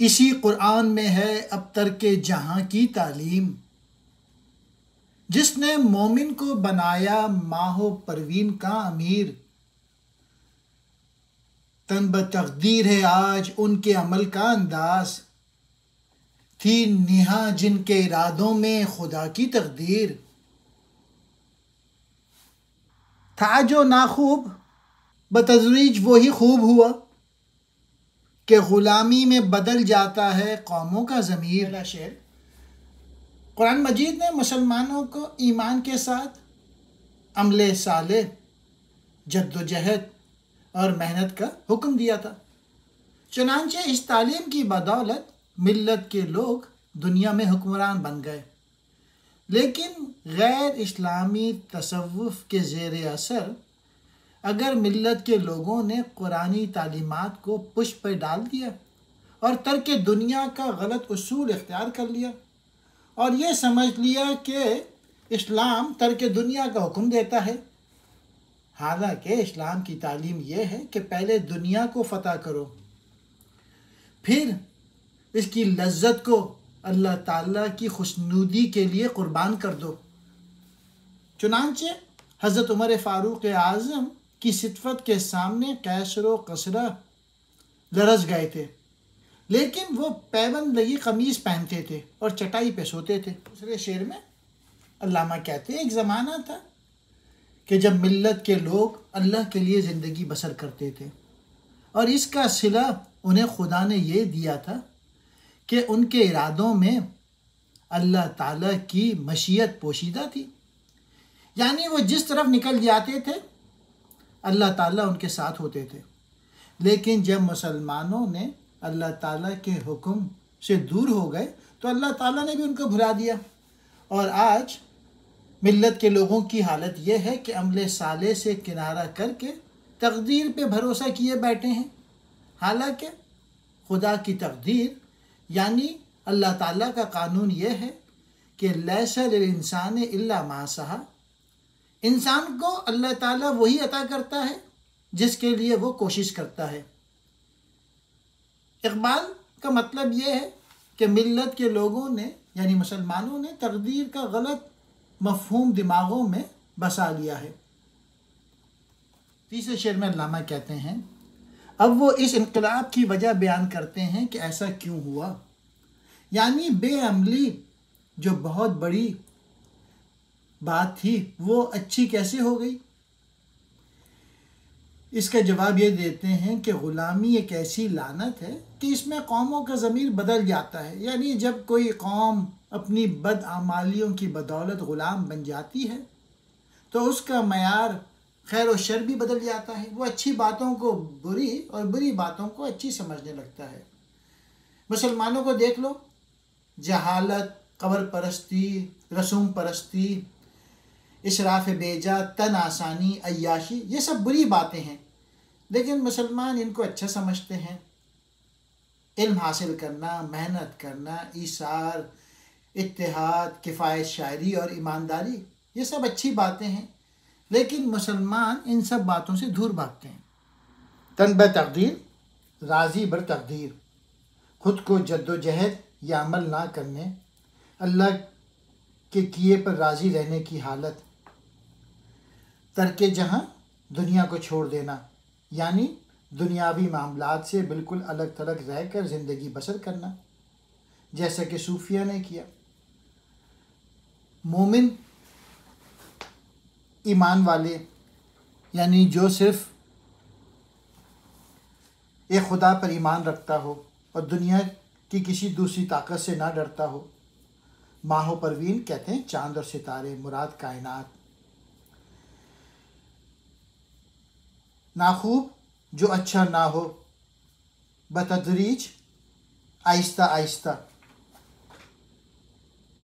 اسی قرآن میں ہے ابتر کے جہاں کی تعلیم، جس نے مومن کو بنایا ماہ و پروین کا امیر، تن بتقدیر ہے آج ان کے عمل کا انداز، تھی نہا جن کے ارادوں میں خدا کی تقدیر، تھا جو ناخوب بتدریج وہی خوب ہوا، کہ غلامی میں بدل جاتا ہے قوموں کا ضمیر۔ پہلا شعر، قرآن مجید نے مسلمانوں کو ایمان کے ساتھ عمل صالح، جد و جہد اور محنت کا حکم دیا تھا، چنانچہ اس تعلیم کی بدولت ملت کے لوگ دنیا میں حکمران بن گئے، لیکن غیر اسلامی تصوف کے زیر اثر اگر ملت کے لوگوں نے قرآنی تعلیمات کو پشت پہ ڈال دیا اور ترک دنیا کا غلط اصول اختیار کر لیا اور یہ سمجھ لیا کہ اسلام ترک دنیا کا حکم دیتا ہے، حالانکہ اسلام کی تعلیم یہ ہے کہ پہلے دنیا کو فتح کرو، پھر اس کی لذت کو اللہ تعالیٰ کی خوشنودی کے لیے قربان کر دو۔ چنانچہ حضرت عمر فاروق اعظم کی صفت کے سامنے قیصر و کسریٰ لرز گئے تھے، لیکن وہ پیبند لگی قمیص پہنتے تھے اور چٹائی پہ سوتے تھے۔ دوسرے شعر میں علامہ کہتے ہیں ایک زمانہ تھا کہ جب ملت کے لوگ اللہ کے لیے زندگی بسر کرتے تھے اور اس کا صلہ انہیں خدا نے یہ دیا تھا کہ ان کے ارادوں میں اللہ تعالیٰ کی مشیت پوشیدہ تھی، یعنی وہ جس طرف نکل جاتے تھے اللہ تعالیٰ ان کے ساتھ ہوتے تھے۔ لیکن جب مسلمانوں نے اللہ تعالیٰ کے حکم سے دور ہو گئے تو اللہ تعالیٰ نے بھی ان کو بھلا دیا، اور آج ملت کے لوگوں کی حالت یہ ہے کہ عمل صالح سے کنارہ کر کے تقدیر پہ بھروسہ کیے بیٹھے ہیں، حالانکہ خدا کی تقدیر یعنی اللہ تعالیٰ کا قانون یہ ہے کہ لیس للانسان الا ما سعی، انسان کو اللہ تعالیٰ وہی عطا کرتا ہے جس کے لیے وہ کوشش کرتا ہے۔ اقبال کا مطلب یہ ہے کہ ملت کے لوگوں نے یعنی مسلمانوں نے تقدیر کا غلط مفہوم دماغوں میں بسا لیا ہے۔ تیسرے شعر میں علامہ کہتے ہیں اب وہ اس انقلاب کی وجہ بیان کرتے ہیں کہ ایسا کیوں ہوا، یعنی بے عملی جو بہت بڑی بات تھی وہ اچھی کیسے ہو گئی۔ اس کا جواب یہ دیتے ہیں کہ غلامی ایک ایسی لعنت ہے کہ اس میں قوموں کا ضمیر بدل جاتا ہے، یعنی جب کوئی قوم اپنی بدعمالیوں کی بدولت غلام بن جاتی ہے تو اس کا معیار خیر و شر بھی بدل جاتا ہے، وہ اچھی باتوں کو بری اور بری باتوں کو اچھی سمجھنے لگتا ہے۔ مسلمانوں کو دیکھ لو، جہالت، قبر پرستی، رسوم پرستی، اسراف بیجا، تن آسانی، عیاشی، یہ سب بری باتیں ہیں، لیکن مسلمان ان کو اچھا سمجھتے ہیں۔ علم حاصل کرنا، محنت کرنا، ایثار، اتحاد، کفایت شاعری اور ایمانداری، یہ سب اچھی باتیں ہیں، لیکن مسلمان ان سب باتوں سے دور بھاگتے ہیں۔ تن بہ تقدیر، راضی بر تقدیر، خود کو جد و جہد یا عمل نہ کرنے، اللہ کے کیے پر راضی رہنے کی حالت، ترک جہاں، دنیا کو چھوڑ دینا، یعنی دنیاوی معاملات سے بالکل الگ تھلگ رہ کر زندگی بسر کرنا، جیسا کہ صوفیہ نے کیا۔ مومن ایمان والے یعنی جو صرف ایک خدا پر ایمان رکھتا ہو اور دنیا کی کسی دوسری طاقت سے نہ ڈرتا ہو۔ ماہ و پروین کہتے ہیں چاند اور ستارے، مراد کائنات۔ ناخوب جو اچھا نہ ہو، بتدریج آہستہ آہستہ،